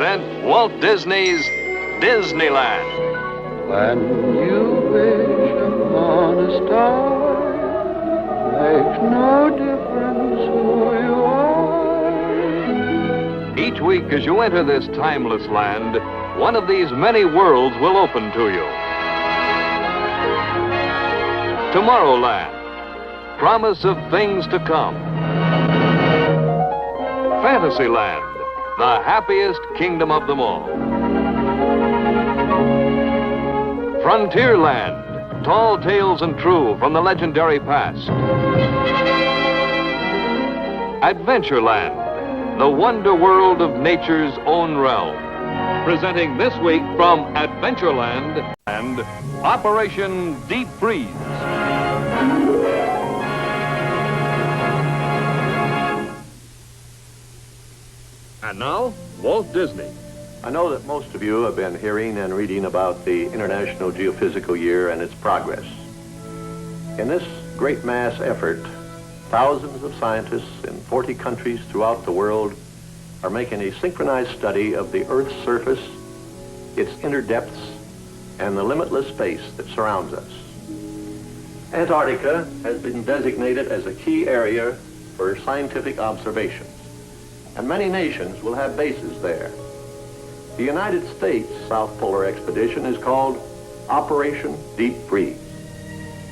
present Walt Disney's Disneyland. When you wish upon a star, makes no difference who you are. Each week as you enter this timeless land, one of these many worlds will open to you. Tomorrowland, promise of things to come. Fantasyland, the happiest kingdom of them all. Frontierland, tall tales and true from the legendary past. Adventureland, the wonder world of nature's own realm. Presenting this week from Adventureland and Operation Deepfreeze. And now, Walt Disney. I know that most of you have been hearing and reading about the International Geophysical Year and its progress. In this great mass effort, thousands of scientists in 40 countries throughout the world are making a synchronized study of the Earth's surface, its inner depths, and the limitless space that surrounds us. Antarctica has been designated as a key area for scientific observations, and many nations will have bases there. The United States South Polar Expedition is called Operation Deepfreeze,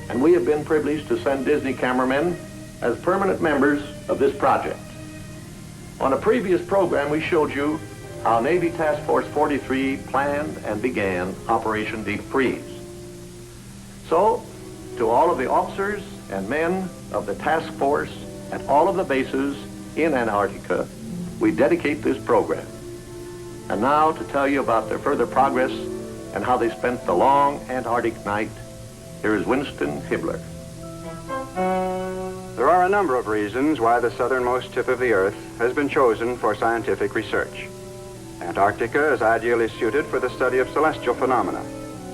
and we have been privileged to send Disney cameramen as permanent members of this project. On a previous program, we showed you how Navy Task Force 43 planned and began Operation Deepfreeze. So, to all of the officers and men of the task force at all of the bases in Antarctica, we dedicate this program. And now, to tell you about their further progress and how they spent the long Antarctic night, here is Winston Hibbler. There are a number of reasons why the southernmost tip of the Earth has been chosen for scientific research. Antarctica is ideally suited for the study of celestial phenomena,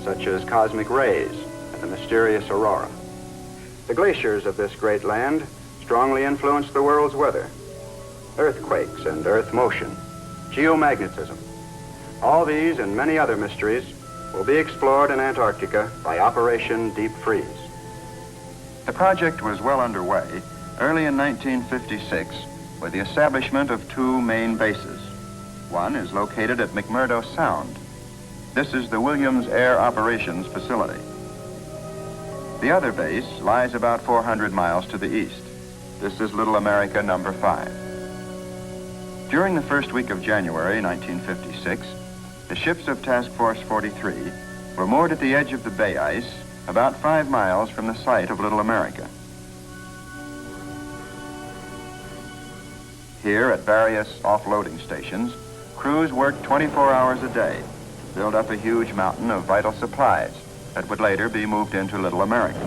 such as cosmic rays and the mysterious aurora. The glaciers of this great land strongly influence the world's weather. Earthquakes and earth motion, geomagnetism. All these and many other mysteries will be explored in Antarctica by Operation Deepfreeze. The project was well underway early in 1956 with the establishment of two main bases. One is located at McMurdo Sound. This is the Williams Air Operations Facility. The other base lies about 400 miles to the east. This is Little America number 5. During the first week of January 1956, the ships of Task Force 43 were moored at the edge of the bay ice about 5 miles from the site of Little America. Here at various offloading stations, crews worked 24 hours a day to build up a huge mountain of vital supplies that would later be moved into Little America.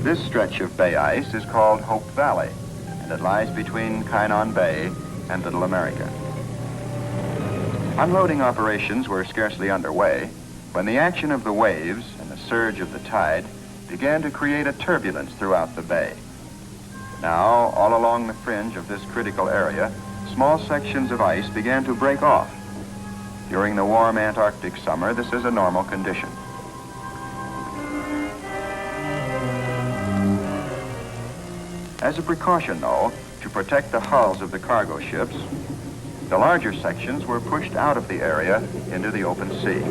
This stretch of bay ice is called Hope Valley, and it lies between Kainan Bay and Little America. Unloading operations were scarcely underway when the action of the waves and the surge of the tide began to create a turbulence throughout the bay. Now, all along the fringe of this critical area, small sections of ice began to break off. During the warm Antarctic summer, this is a normal condition. As a precaution, though, to protect the hulls of the cargo ships, the larger sections were pushed out of the area into the open sea.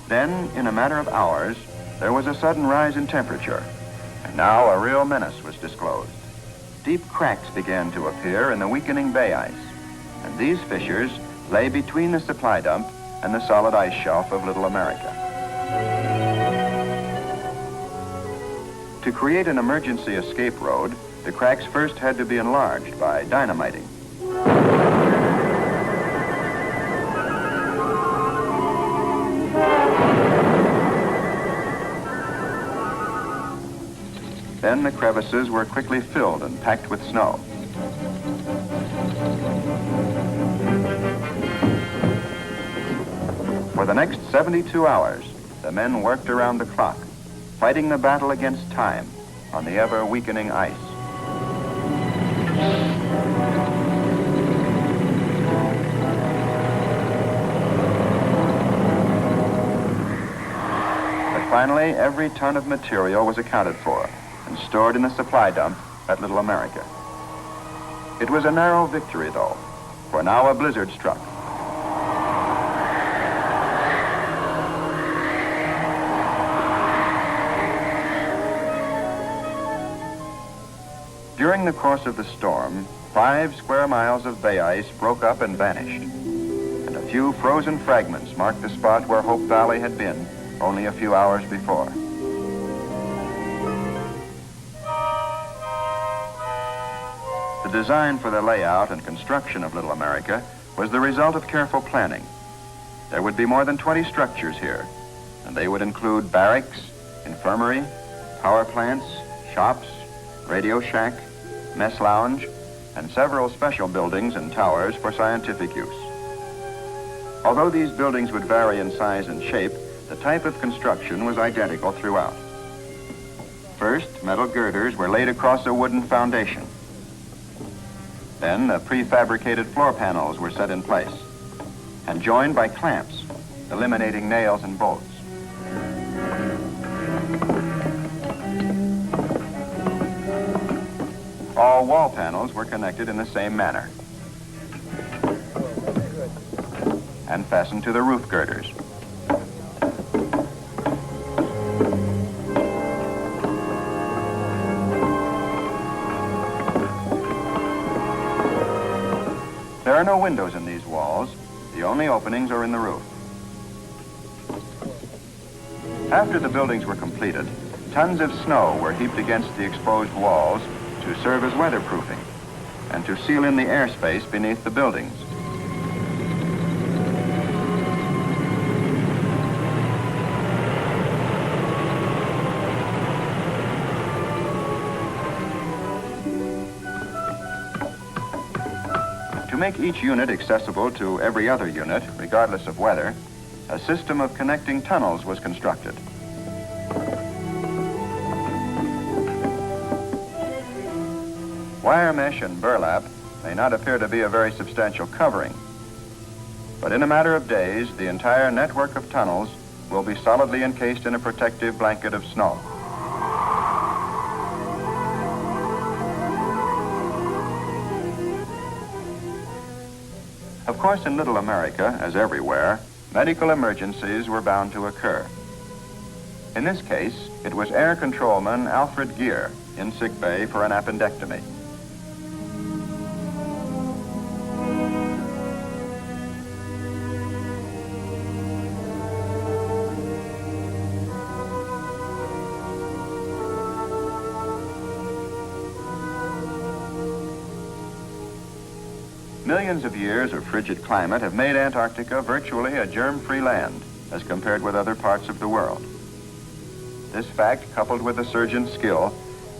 Then, in a matter of hours, there was a sudden rise in temperature, and now a real menace was disclosed. Deep cracks began to appear in the weakening bay ice, and these fissures lay between the supply dump and the solid ice shelf of Little America. To create an emergency escape road, the cracks first had to be enlarged by dynamiting. Then Then the crevices were quickly filled and packed with snow. For the next 72 hours, the men worked around the clock, fighting the battle against time on the ever-weakening ice. But finally, every ton of material was accounted for and stored in the supply dump at Little America. It was a narrow victory, though, for now a blizzard struck. During the course of the storm, 5 square miles of bay ice broke up and vanished, and a few frozen fragments marked the spot where Hope Valley had been only a few hours before. The design for the layout and construction of Little America was the result of careful planning. There would be more than 20 structures here, and they would include barracks, infirmary, power plants, shops, radio shack, mess lounge, and several special buildings and towers for scientific use. Although these buildings would vary in size and shape, the type of construction was identical throughout. First, metal girders were laid across a wooden foundation. Then, the prefabricated floor panels were set in place and joined by clamps, eliminating nails and bolts. All wall panels were connected in the same manner and fastened to the roof girders. There are no windows in these walls. The only openings are in the roof. After the buildings were completed, tons of snow were heaped against the exposed walls to serve as weatherproofing and to seal in the airspace beneath the buildings. To make each unit accessible to every other unit, regardless of weather, a system of connecting tunnels was constructed. Wire mesh and burlap may not appear to be a very substantial covering, but in a matter of days, the entire network of tunnels will be solidly encased in a protective blanket of snow. Of course, in Little America, as everywhere, medical emergencies were bound to occur. In this case, it was Air Controlman Alfred Gear in sick bay for an appendectomy. Millions of years of frigid climate have made Antarctica virtually a germ-free land as compared with other parts of the world. This fact, coupled with the surgeon's skill,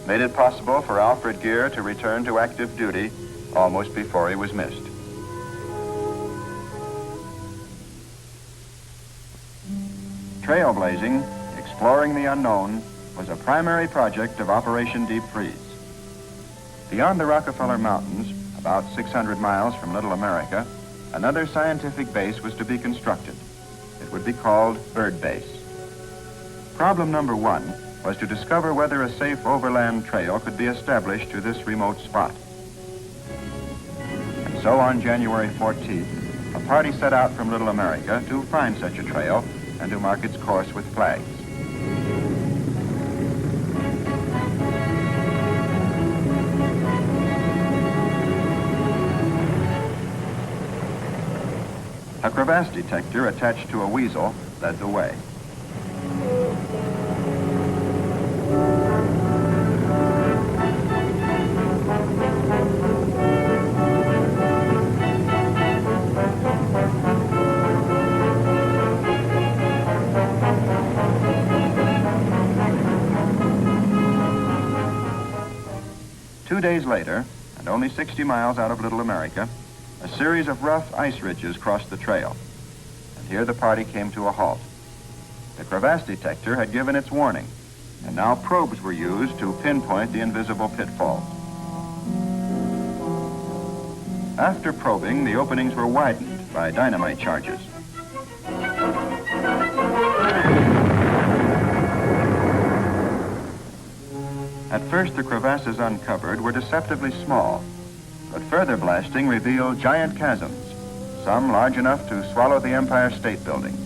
made it possible for Alfred Gear to return to active duty almost before he was missed. Trailblazing, exploring the unknown, was a primary project of Operation Deepfreeze. Beyond the Rockefeller Mountains, about 600 miles from Little America, another scientific base was to be constructed. It would be called Bird Base. Problem number 1 was to discover whether a safe overland trail could be established to this remote spot. And so on January 14th, a party set out from Little America to find such a trail and to mark its course with flags. A crevasse detector attached to a weasel led the way. 2 days later, and only 60 miles out of Little America, a series of rough ice ridges crossed the trail. And here the party came to a halt. The crevasse detector had given its warning, and now probes were used to pinpoint the invisible pitfalls. After probing, the openings were widened by dynamite charges. At first, the crevasses uncovered were deceptively small, but further blasting revealed giant chasms, some large enough to swallow the Empire State Building.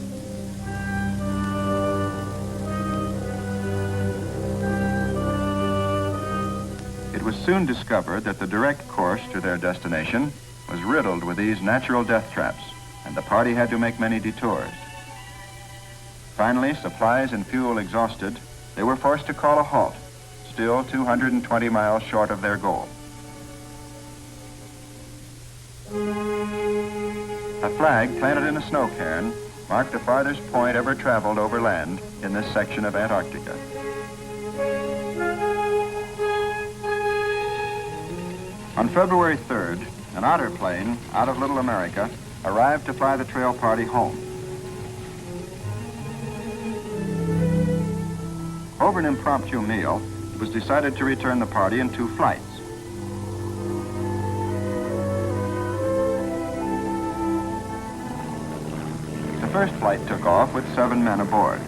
It was soon discovered that the direct course to their destination was riddled with these natural death traps, and the party had to make many detours. Finally, supplies and fuel exhausted, they were forced to call a halt, still 220 miles short of their goal. A flag planted in a snow cairn marked the farthest point ever traveled overland in this section of Antarctica. On February 3rd, an otter plane out of Little America arrived to fly the trail party home. Over an impromptu meal, it was decided to return the party in 2 flights. The first flight took off with 7 men aboard.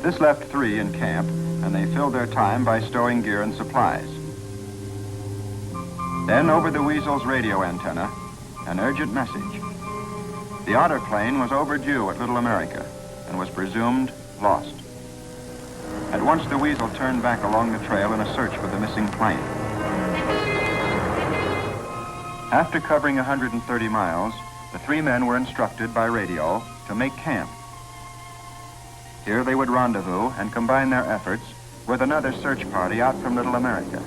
This left 3 in camp, and they filled their time by stowing gear and supplies. Then, over the Weasel's radio antenna, an urgent message. The otter plane was overdue at Little America and was presumed lost. At once, the Weasel turned back along the trail in a search for the missing plane. After covering 130 miles, the 3 men were instructed by radio to make camp. Here they would rendezvous and combine their efforts with another search party out from Little America.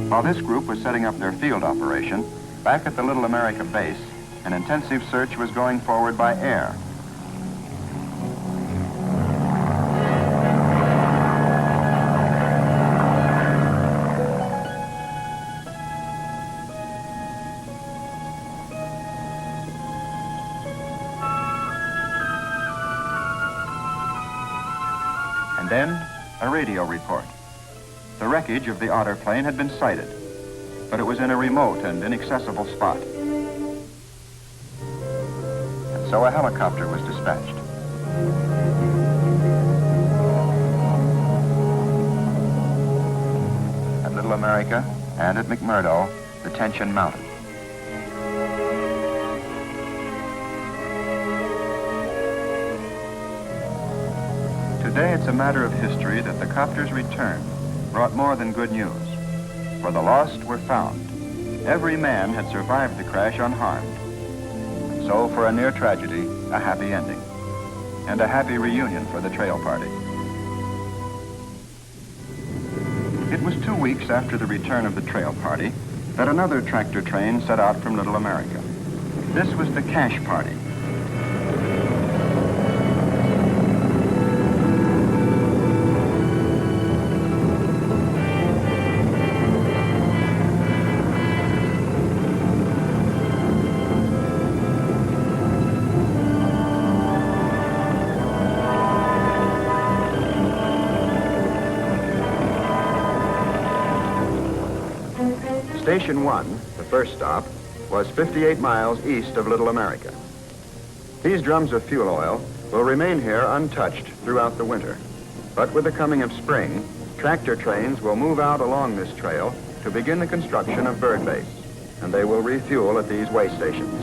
While this group was setting up their field operation, back at the Little America base, an intensive search was going forward by air. And then, a radio report. The wreckage of the otter plane had been sighted, but it was in a remote and inaccessible spot. And so a helicopter was dispatched. At Little America and at McMurdo, the tension mounted. Today, it's a matter of history that the copter's return brought more than good news, for the lost were found. Every man had survived the crash unharmed. So, for a near tragedy, a happy ending, and a happy reunion for the trail party. It was 2 weeks after the return of the trail party that another tractor train set out from Little America. This was the cache party. Station 1, the first stop, was 58 miles east of Little America. These drums of fuel oil will remain here untouched throughout the winter. But with the coming of spring, tractor trains will move out along this trail to begin the construction of bird base, and they will refuel at these way stations.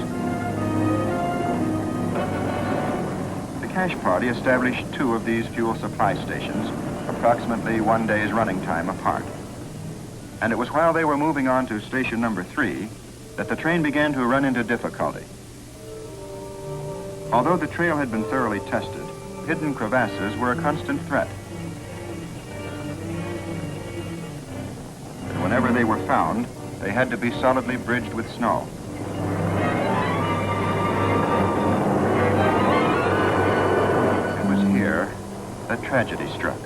The cache party established 2 of these fuel supply stations, approximately 1 day's running time apart. And it was while they were moving on to station number 3 that the train began to run into difficulty. Although the trail had been thoroughly tested, hidden crevasses were a constant threat. But whenever they were found, they had to be solidly bridged with snow. It was here that tragedy struck.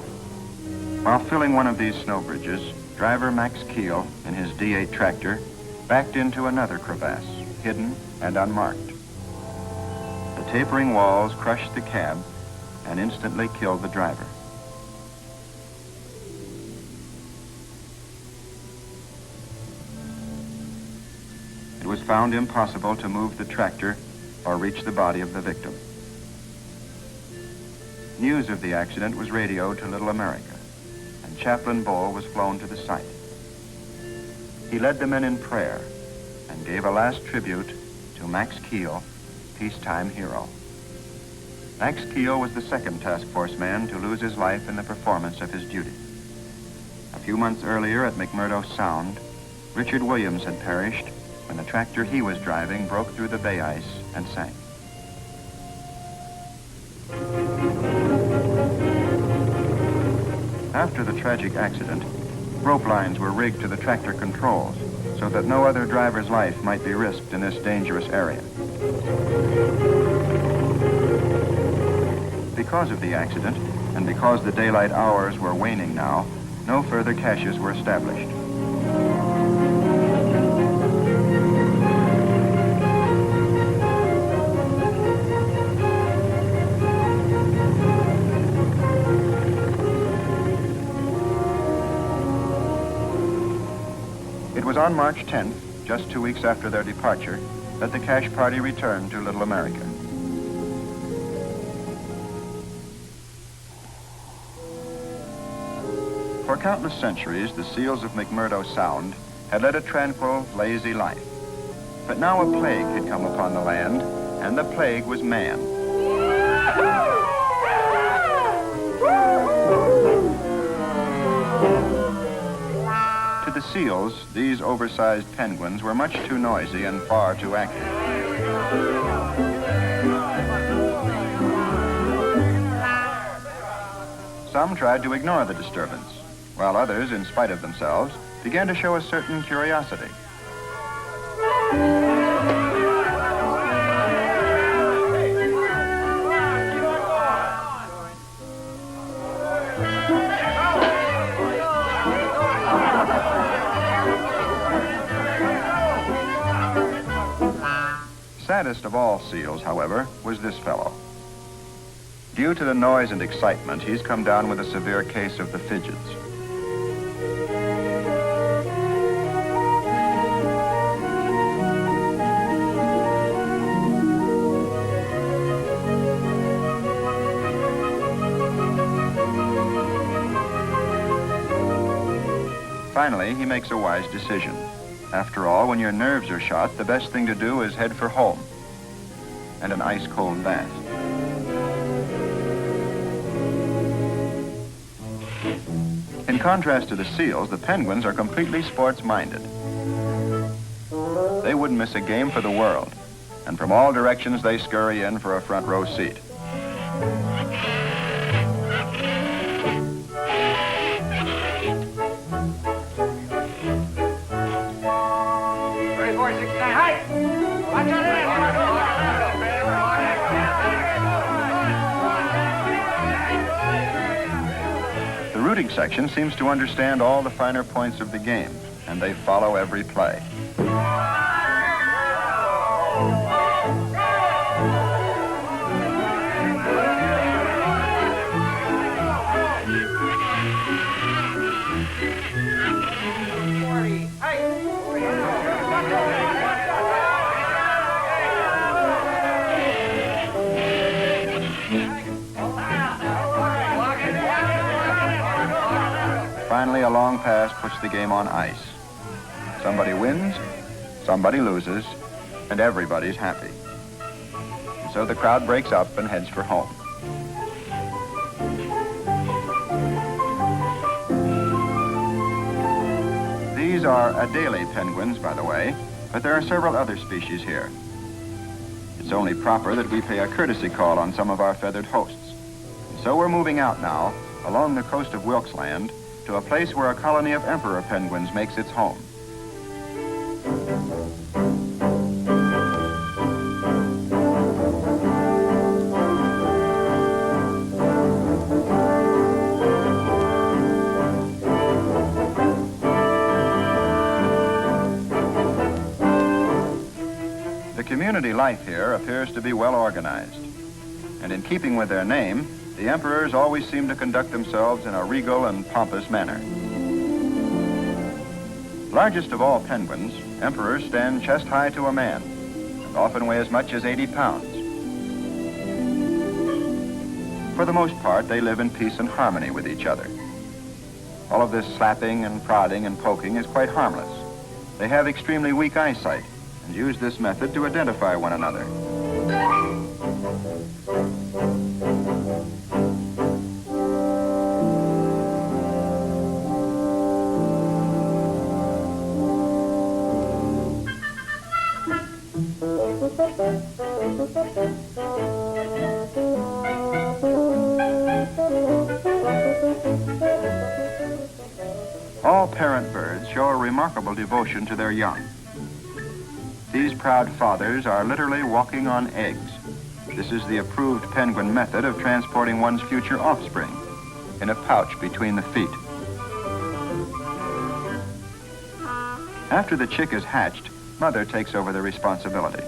While filling one of these snow bridges, driver Max Keel in his D8 tractor backed into another crevasse, hidden and unmarked. The tapering walls crushed the cab and instantly killed the driver. It was found impossible to move the tractor or reach the body of the victim. News of the accident was radioed to Little America, and Chaplain Bull was flown to the site. He led the men in prayer and gave a last tribute to Max Keel, peacetime hero. Max Keel was the second task force man to lose his life in the performance of his duty. A few months earlier at McMurdo Sound, Richard Williams had perished when the tractor he was driving broke through the bay ice and sank. After the tragic accident, rope lines were rigged to the tractor controls so that no other driver's life might be risked in this dangerous area. Because of the accident, and because the daylight hours were waning now, no further caches were established. It was on March 10th, just 2 weeks after their departure, that the cache party returned to Little America. For countless centuries, the seals of McMurdo Sound had led a tranquil, lazy life. But now a plague had come upon the land, and the plague was man. To the seals, these oversized penguins were much too noisy and far too active. Some tried to ignore the disturbance, while others, in spite of themselves, began to show a certain curiosity. Saddest of all seals, however, was this fellow. Due to the noise and excitement, he's come down with a severe case of the fidgets. Finally, he makes a wise decision. After all, when your nerves are shot, the best thing to do is head for home and an ice-cold bath. In contrast to the seals, the penguins are completely sports-minded. They wouldn't miss a game for the world, and from all directions they scurry in for a front row seat. The rooting section seems to understand all the finer points of the game, and they follow every play. Finally, a long pass puts the game on ice. Somebody wins, somebody loses, and everybody's happy. And so the crowd breaks up and heads for home. These are Adelie penguins, by the way, but there are several other species here. It's only proper that we pay a courtesy call on some of our feathered hosts. And so we're moving out now, along the coast of Wilkes Land, to a place where a colony of emperor penguins makes its home. The community life here appears to be well organized. And in keeping with their name, the emperors always seem to conduct themselves in a regal and pompous manner. Largest of all penguins, emperors stand chest high to a man and often weigh as much as 80 pounds. For the most part, they live in peace and harmony with each other. All of this slapping and prodding and poking is quite harmless. They have extremely weak eyesight and use this method to identify one another. All parent birds show a remarkable devotion to their young. These proud fathers are literally walking on eggs. This is the approved penguin method of transporting one's future offspring in a pouch between the feet. After the chick is hatched, mother takes over the responsibility.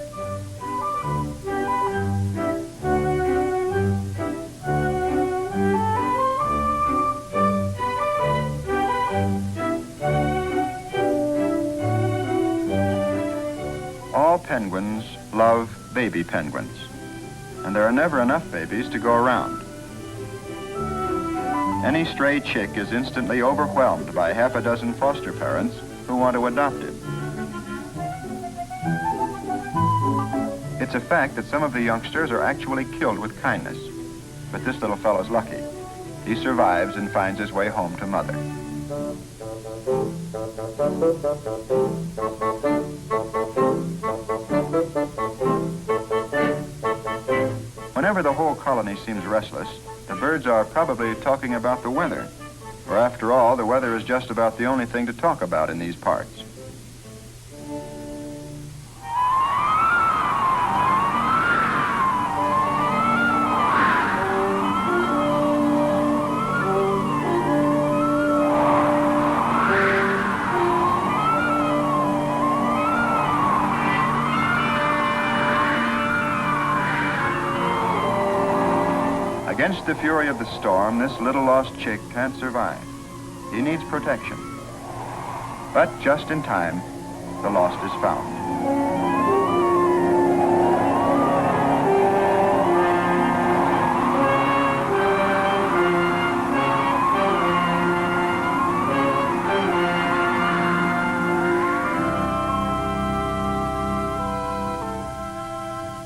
All penguins love baby penguins, and there are never enough babies to go around. Any stray chick is instantly overwhelmed by half a dozen foster parents who want to adopt it. It's a fact that some of the youngsters are actually killed with kindness, but this little fellow's lucky. He survives and finds his way home to mother. Whenever the whole colony seems restless, the birds are probably talking about the weather. For after all, the weather is just about the only thing to talk about in these parts. Against the fury of the storm, this little lost chick can't survive. He needs protection. But just in time, the lost is found.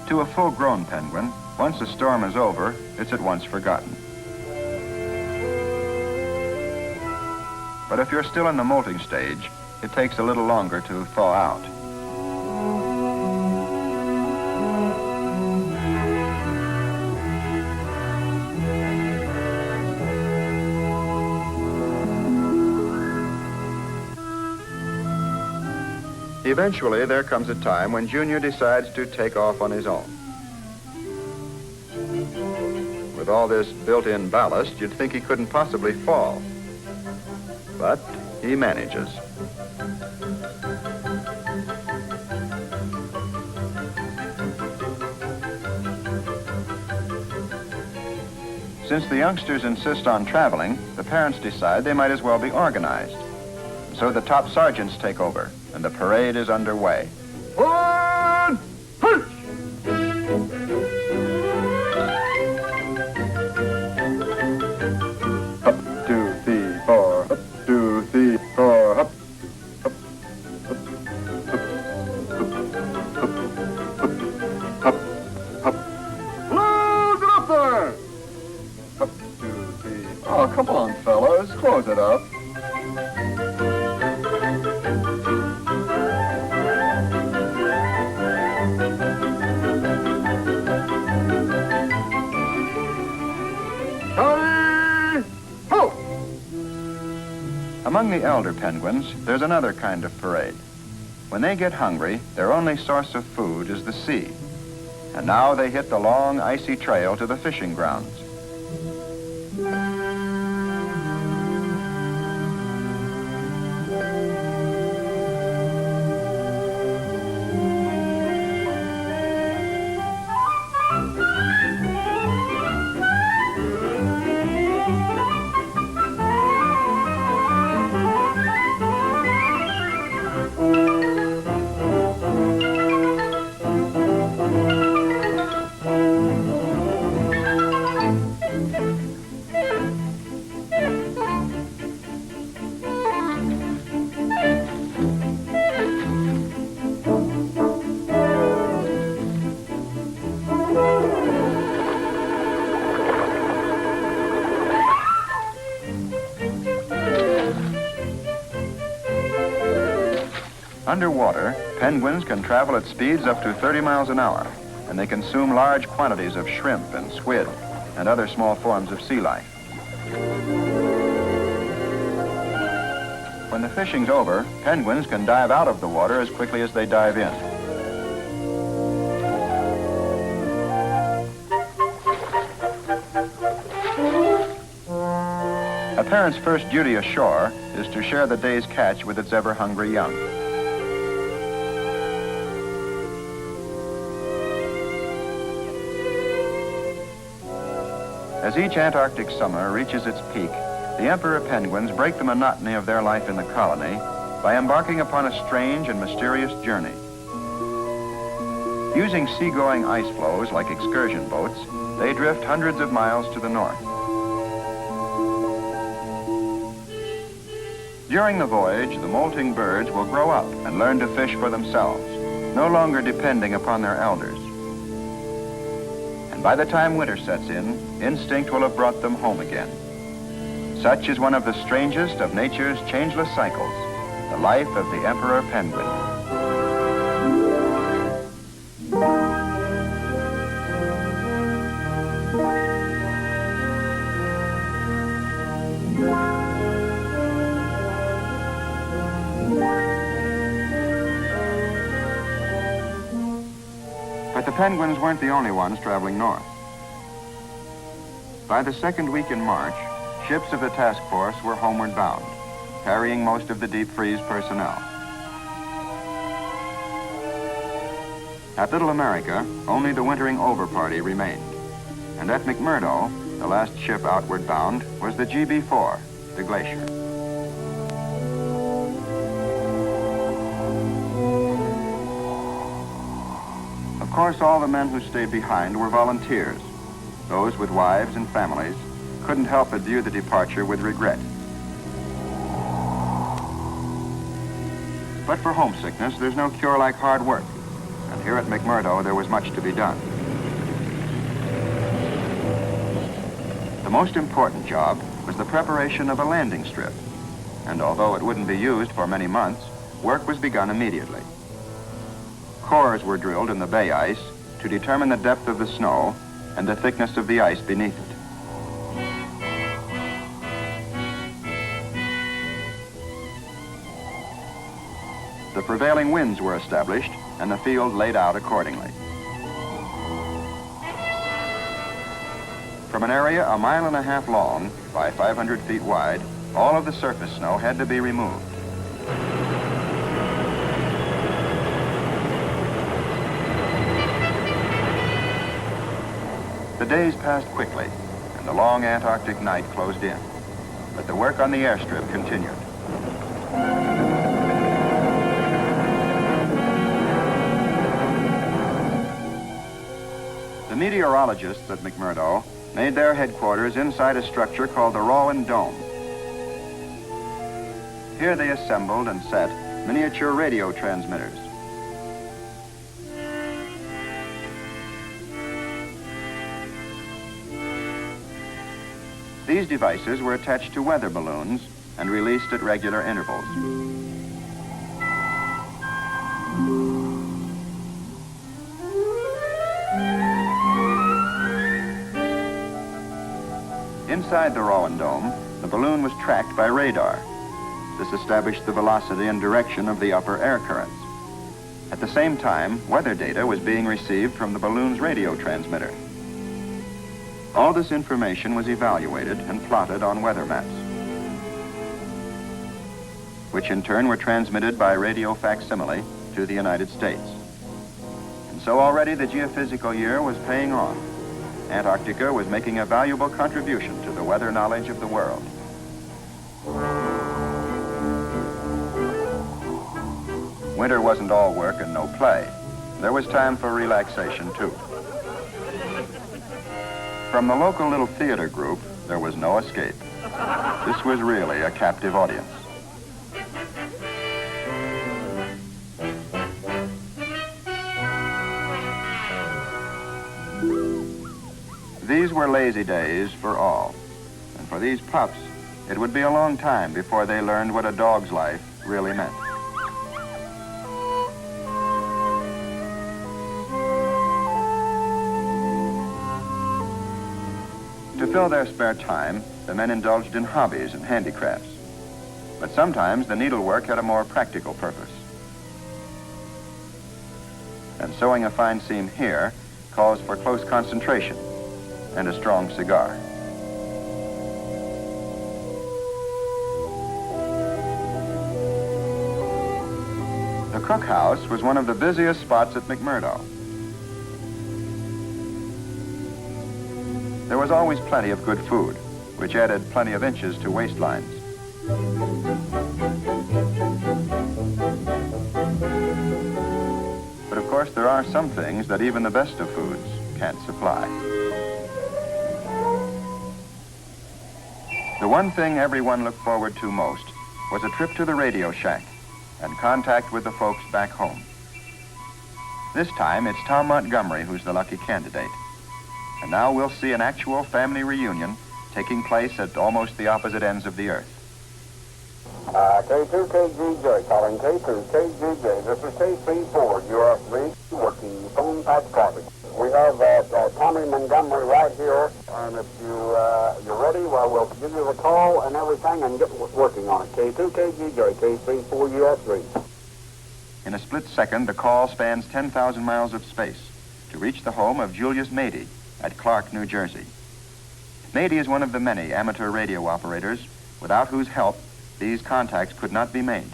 To a full-grown penguin, once the storm is over, it's at once forgotten. But if you're still in the molting stage, it takes a little longer to thaw out. Eventually, there comes a time when Junior decides to take off on his own. With all this built-in ballast, you'd think he couldn't possibly fall. But he manages. Since the youngsters insist on traveling, the parents decide they might as well be organized. So the top sergeants take over, and the parade is underway. One, punch! Up, 2, 3, 4. Up, 2, 3, 4. Up, up, up, up, up, up. Close it up there! Up, 2, 3. Oh, come on, fellas, close it up. Among the elder penguins, there's another kind of parade. When they get hungry, their only source of food is the sea. And now they hit the long, icy trail to the fishing grounds. Underwater, penguins can travel at speeds up to 30 miles an hour, and they consume large quantities of shrimp and squid and other small forms of sea life. When the fishing's over, penguins can dive out of the water as quickly as they dive in. A parent's first duty ashore is to share the day's catch with its ever-hungry young. As each Antarctic summer reaches its peak, the emperor penguins break the monotony of their life in the colony by embarking upon a strange and mysterious journey. Using seagoing ice floes like excursion boats, they drift hundreds of miles to the north. During the voyage, the molting birds will grow up and learn to fish for themselves, no longer depending upon their elders. And by the time winter sets in, instinct will have brought them home again. Such is one of the strangest of nature's changeless cycles, the life of the emperor penguin. But the penguins weren't the only ones traveling north. By the second week in March, ships of the task force were homeward bound, carrying most of the Deepfreeze personnel. At Little America, only the wintering over party remained. And at McMurdo, the last ship outward bound, was the GB-4, the Glacier. Of course, all the men who stayed behind were volunteers. Those with wives and families couldn't help but view the departure with regret. But for homesickness, there's no cure like hard work. And here at McMurdo, there was much to be done. The most important job was the preparation of a landing strip. And although it wouldn't be used for many months, work was begun immediately. Cores were drilled in the bay ice to determine the depth of the snow and the thickness of the ice beneath it. The prevailing winds were established and the field laid out accordingly. From an area 1.5 miles long by 500 feet wide, all of the surface snow had to be removed. The days passed quickly, and the long Antarctic night closed in. But the work on the airstrip continued. The meteorologists at McMurdo made their headquarters inside a structure called the Rowan Dome. Here they assembled and set miniature radio transmitters. These devices were attached to weather balloons and released at regular intervals. Inside the Rowan Dome, the balloon was tracked by radar. This established the velocity and direction of the upper air currents. At the same time, weather data was being received from the balloon's radio transmitter. All this information was evaluated and plotted on weather maps, which in turn were transmitted by radio facsimile to the United States. And so already the geophysical year was paying off. Antarctica was making a valuable contribution to the weather knowledge of the world. Winter wasn't all work and no play. There was time for relaxation, too. From the local little theater group, there was no escape. This was really a captive audience. These were lazy days for all. And for these pups, it would be a long time before they learned what a dog's life really meant. To fill their spare time, the men indulged in hobbies and handicrafts. But sometimes the needlework had a more practical purpose. And sewing a fine seam here calls for close concentration and a strong cigar. The cookhouse was one of the busiest spots at McMurdo. There was always plenty of good food, which added plenty of inches to waistlines. But of course, there are some things that even the best of foods can't supply. The one thing everyone looked forward to most was a trip to the radio shack and contact with the folks back home. This time, it's Tom Montgomery who's the lucky candidate. And now we'll see an actual family reunion taking place at almost the opposite ends of the earth. K2KGJ, calling K2KGJ. This is K34, UF3, working phone patch copy. We have Tommy Montgomery right here, and if you're ready, well, we'll give you the call and everything and get working on it. K2KGJ, K34, UF3. In a split second, the call spans 10,000 miles of space to reach the home of Julius Mady at Clark, New Jersey. Mady is one of the many amateur radio operators without whose help these contacts could not be made.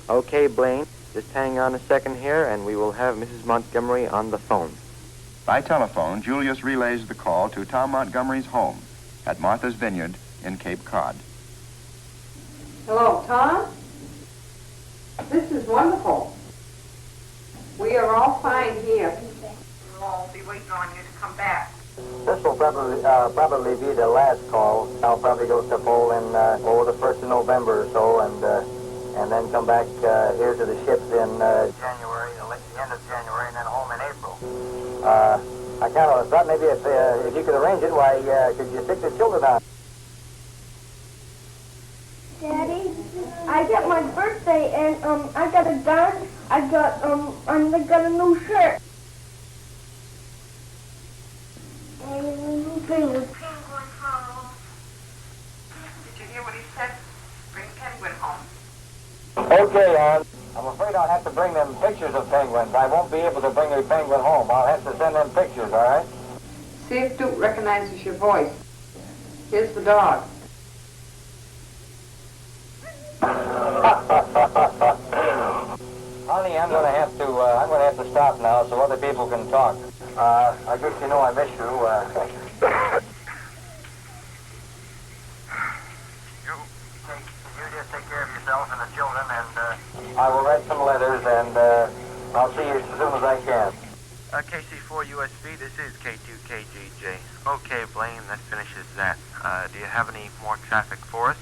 Okay, Blaine, just hang on a second here and we will have Mrs. Montgomery on the phone. By telephone, Julius relays the call to Tom Montgomery's home at Martha's Vineyard in Cape Cod. Hello, Tom? This is wonderful. We are all fine here. We'll be waiting on you to come back. This will probably be the last call. I'll probably go to Poland over the 1st of November or so, and then come back here to the ships in January, the end of January, and then home in April. I kind of thought maybe if you could arrange it, why could you stick the children on? Daddy, I got my birthday and I got a gun. I got a new shirt. Did you hear what he said? Bring Penguin home. Okay, I'm afraid I'll have to bring them pictures of penguins. I won't be able to bring a penguin home. I'll have to send them pictures, all right? See if Duke recognizes your voice. Here's the dog. Honey, I'm gonna have to stop now so other people can talk. I guess you know I miss you. You just take care of yourself and the children, and I will write some letters, and I'll see you as soon as I can. KC4 USB, this is K2KGJ. Okay, Blaine, that finishes that. Do you have any more traffic for us?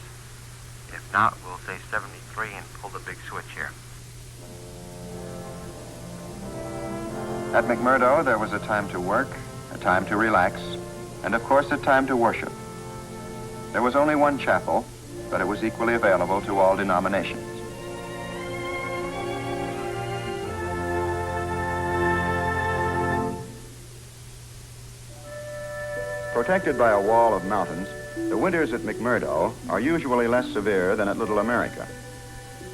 If not, we'll say 73 and pull the big switch here. At McMurdo, there was a time to work, a time to relax, and of course a time to worship. There was only one chapel, but it was equally available to all denominations. Protected by a wall of mountains, the winters at McMurdo are usually less severe than at Little America.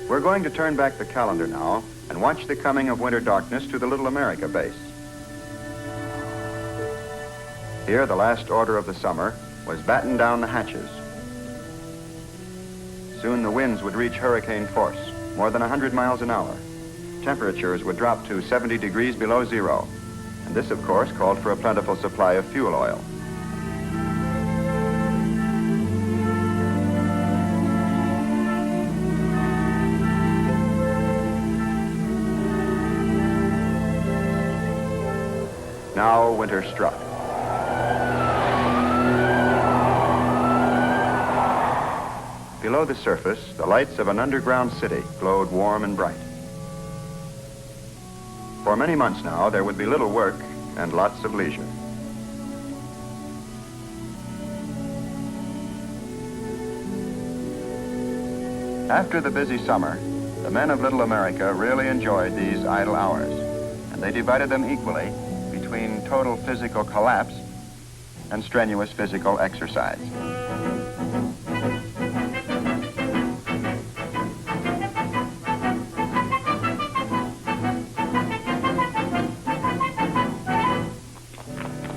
We're going to turn back the calendar now and watch the coming of winter darkness to the Little America base. Here, the last order of the summer was batten down the hatches. Soon the winds would reach hurricane force, more than 100 miles an hour. Temperatures would drop to 70 degrees below zero. And this, of course, called for a plentiful supply of fuel oil. Now winter struck. Below the surface, the lights of an underground city glowed warm and bright. For many months now, there would be little work and lots of leisure. After the busy summer, the men of Little America really enjoyed these idle hours, and they divided them equally between total physical collapse and strenuous physical exercise.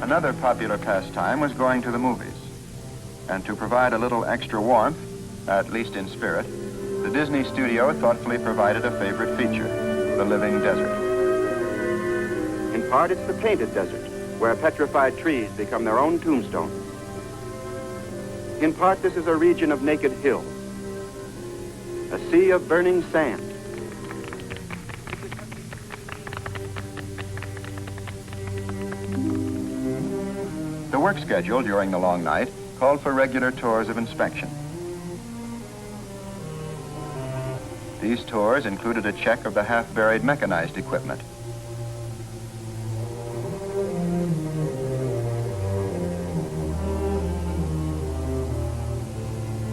Another popular pastime was going to the movies. And to provide a little extra warmth, at least in spirit, the Disney studio thoughtfully provided a favorite feature, the living desert. In part, it's the painted desert, where petrified trees become their own tombstones. In part, this is a region of naked hills, a sea of burning sand. The work schedule during the long night called for regular tours of inspection. These tours included a check of the half-buried mechanized equipment.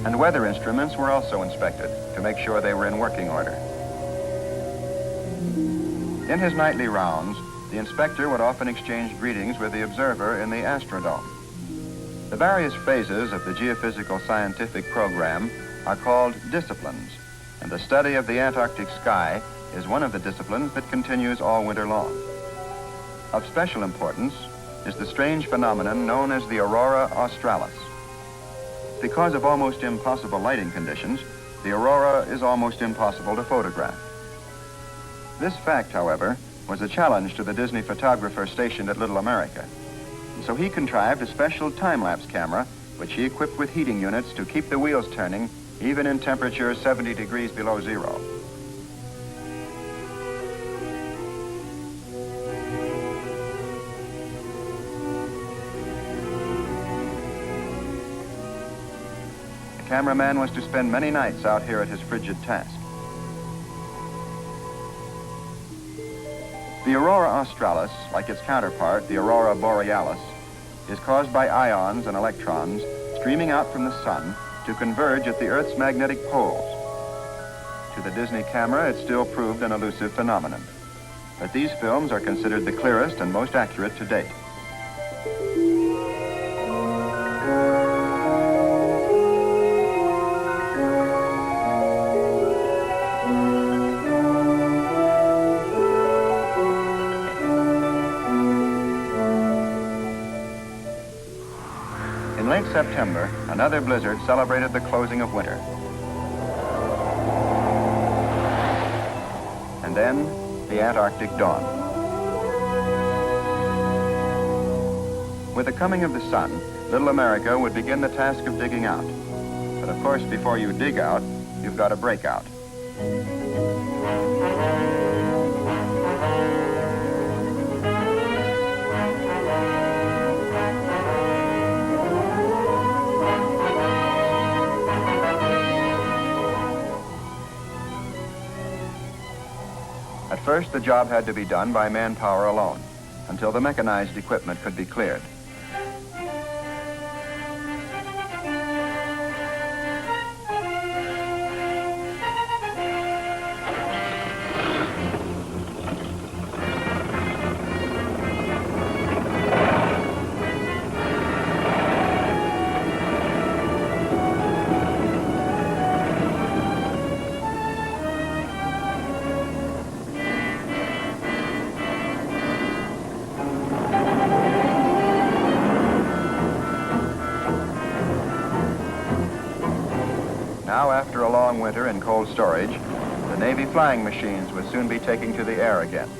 And weather instruments were also inspected to make sure they were in working order. In his nightly rounds, the inspector would often exchange greetings with the observer in the Astrodome. The various phases of the geophysical scientific program are called disciplines, and the study of the Antarctic sky is one of the disciplines that continues all winter long. Of special importance is the strange phenomenon known as the aurora australis. Because of almost impossible lighting conditions, the aurora is almost impossible to photograph. This fact, however, was a challenge to the Disney photographer stationed at Little America. And so he contrived a special time-lapse camera, which he equipped with heating units to keep the wheels turning, even in temperatures 70 degrees below zero. The cameraman was to spend many nights out here at his frigid task. The aurora australis, like its counterpart, the aurora borealis, is caused by ions and electrons streaming out from the sun to converge at the Earth's magnetic poles. To the Disney camera, it still proved an elusive phenomenon. But these films are considered the clearest and most accurate to date. In late September, another blizzard celebrated the closing of winter. And then, the Antarctic dawned. With the coming of the sun, Little America would begin the task of digging out. But of course, before you dig out, you've got to break out. At first, the job had to be done by manpower alone, until the mechanized equipment could be cleared. Now, after a long winter in cold storage, the Navy flying machines would soon be taking to the air again.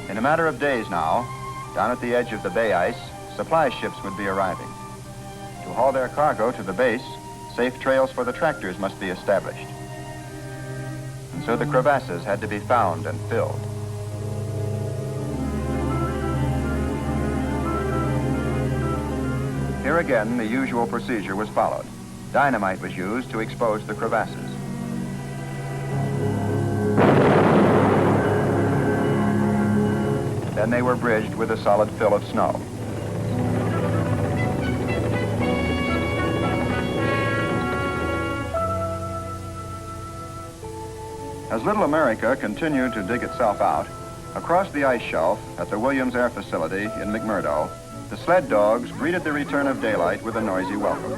In a matter of days now, down at the edge of the bay ice, supply ships would be arriving. To haul their cargo to the base, safe trails for the tractors must be established. And so the crevasses had to be found and filled. Here again, the usual procedure was followed. Dynamite was used to expose the crevasses. Then they were bridged with a solid fill of snow. As Little America continued to dig itself out, across the ice shelf at the Williams Air Facility in McMurdo, the sled dogs greeted the return of daylight with a noisy welcome.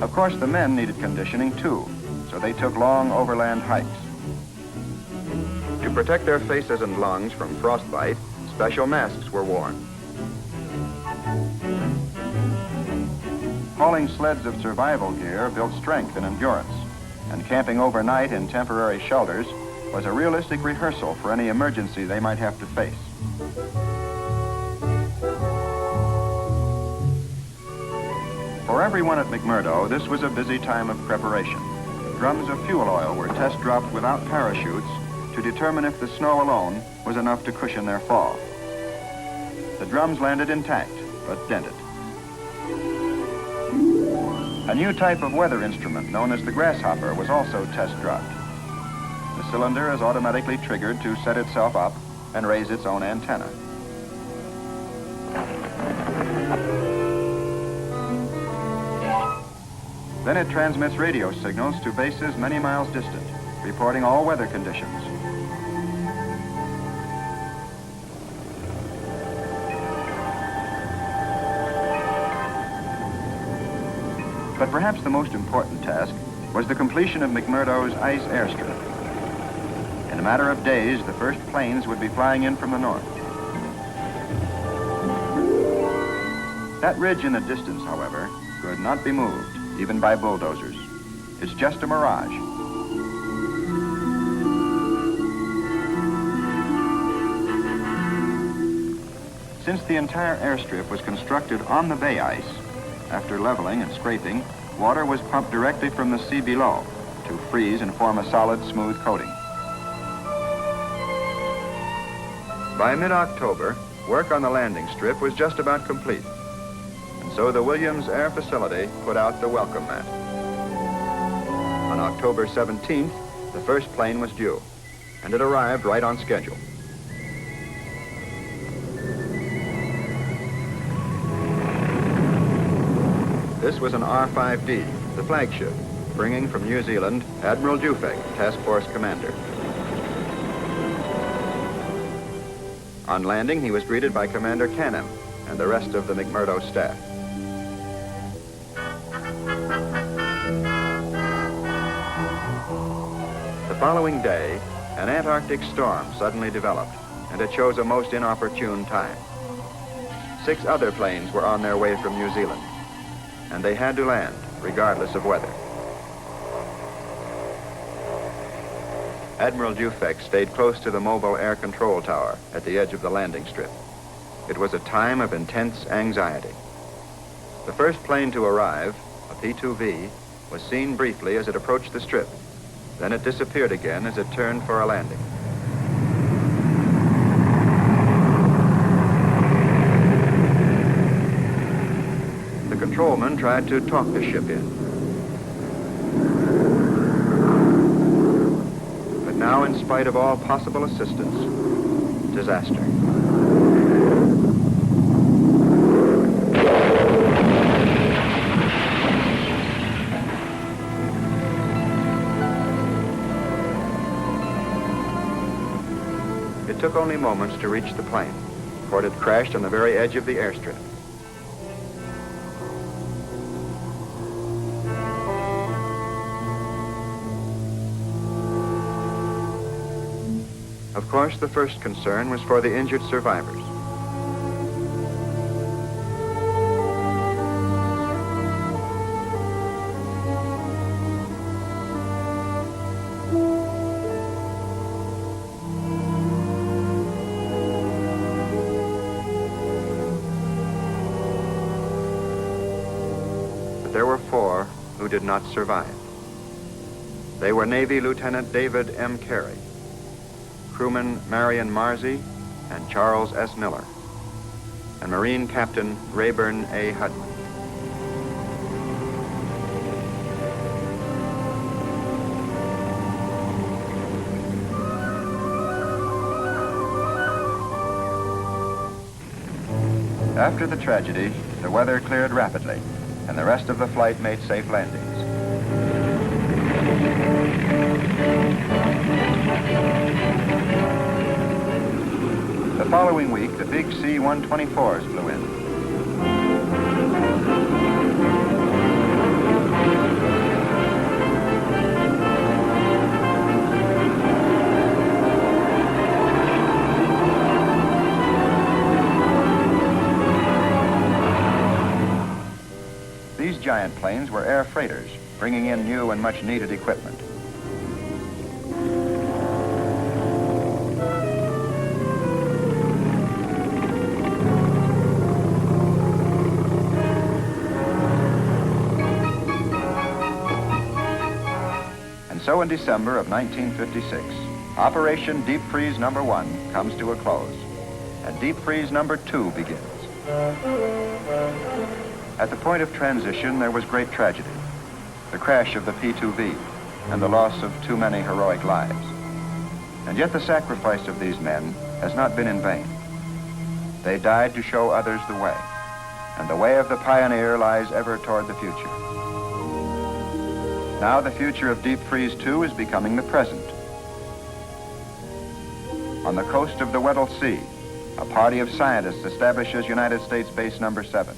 Of course, the men needed conditioning too, so they took long overland hikes. To protect their faces and lungs from frostbite, special masks were worn. Hauling sleds of survival gear built strength and endurance, and camping overnight in temporary shelters was a realistic rehearsal for any emergency they might have to face. For everyone at McMurdo, this was a busy time of preparation. Drums of fuel oil were test dropped without parachutes to determine if the snow alone was enough to cushion their fall. The drums landed intact, but dented. A new type of weather instrument known as the grasshopper was also test dropped. The cylinder is automatically triggered to set itself up and raise its own antenna. Then it transmits radio signals to bases many miles distant, reporting all weather conditions. But perhaps the most important task was the completion of McMurdo's ice airstrip. In a matter of days, the first planes would be flying in from the north. That ridge in the distance, however, could not be moved, even by bulldozers. It's just a mirage. Since the entire airstrip was constructed on the bay ice, after leveling and scraping, water was pumped directly from the sea below to freeze and form a solid, smooth coating. By mid-October, work on the landing strip was just about complete. And so the Williams Air Facility put out the welcome mat. On October 17th, the first plane was due, and it arrived right on schedule. This was an R-5D, the flagship, bringing from New Zealand Admiral Dufek, Task Force Commander. On landing, he was greeted by Commander Canham and the rest of the McMurdo staff. The following day, an Antarctic storm suddenly developed, and it chose a most inopportune time. 6 other planes were on their way from New Zealand, and they had to land, regardless of weather. Admiral Dufek stayed close to the mobile air control tower at the edge of the landing strip. It was a time of intense anxiety. The first plane to arrive, a P-2V, was seen briefly as it approached the strip. Then it disappeared again as it turned for a landing. The controlman tried to talk the ship in. But now, in spite of all possible assistance, disaster. It took only moments to reach the plane, for it had crashed on the very edge of the airstrip. Of course, the first concern was for the injured survivors. But there were 4 who did not survive. They were Navy Lieutenant David M. Carey, crewman Marion Marzi and Charles S. Miller, and Marine Captain Rayburn A. Hudman. After the tragedy, the weather cleared rapidly, and the rest of the flight made safe landings. The following week, the big C-124s flew in. These giant planes were air freighters, bringing in new and much needed equipment. So in December of 1956, Operation Deepfreeze No. 1 comes to a close, and Deepfreeze No. 2 begins. At the point of transition, there was great tragedy, the crash of the P-2V, and the loss of too many heroic lives. And yet the sacrifice of these men has not been in vain. They died to show others the way, and the way of the pioneer lies ever toward the future. Now the future of Deepfreeze 2 is becoming the present. On the coast of the Weddell Sea, a party of scientists establishes United States Base No. 7.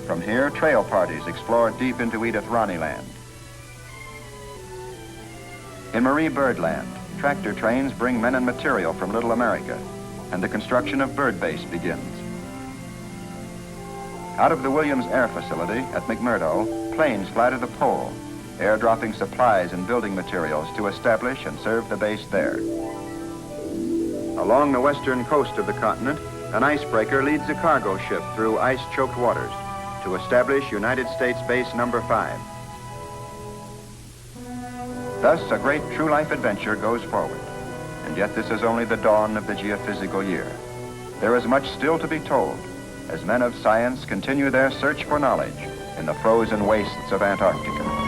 From here, trail parties explore deep into Edith Ronnie Land. In Marie Byrd Land, tractor trains bring men and material from Little America, and the construction of Byrd Base begins. Out of the Williams Air Facility at McMurdo, planes fly to the pole, airdropping supplies and building materials to establish and serve the base there. Along the western coast of the continent, an icebreaker leads a cargo ship through ice-choked waters to establish United States Base No. 5. Thus, a great true-life adventure goes forward, and yet this is only the dawn of the geophysical year. There is much still to be told as men of science continue their search for knowledge in the frozen wastes of Antarctica.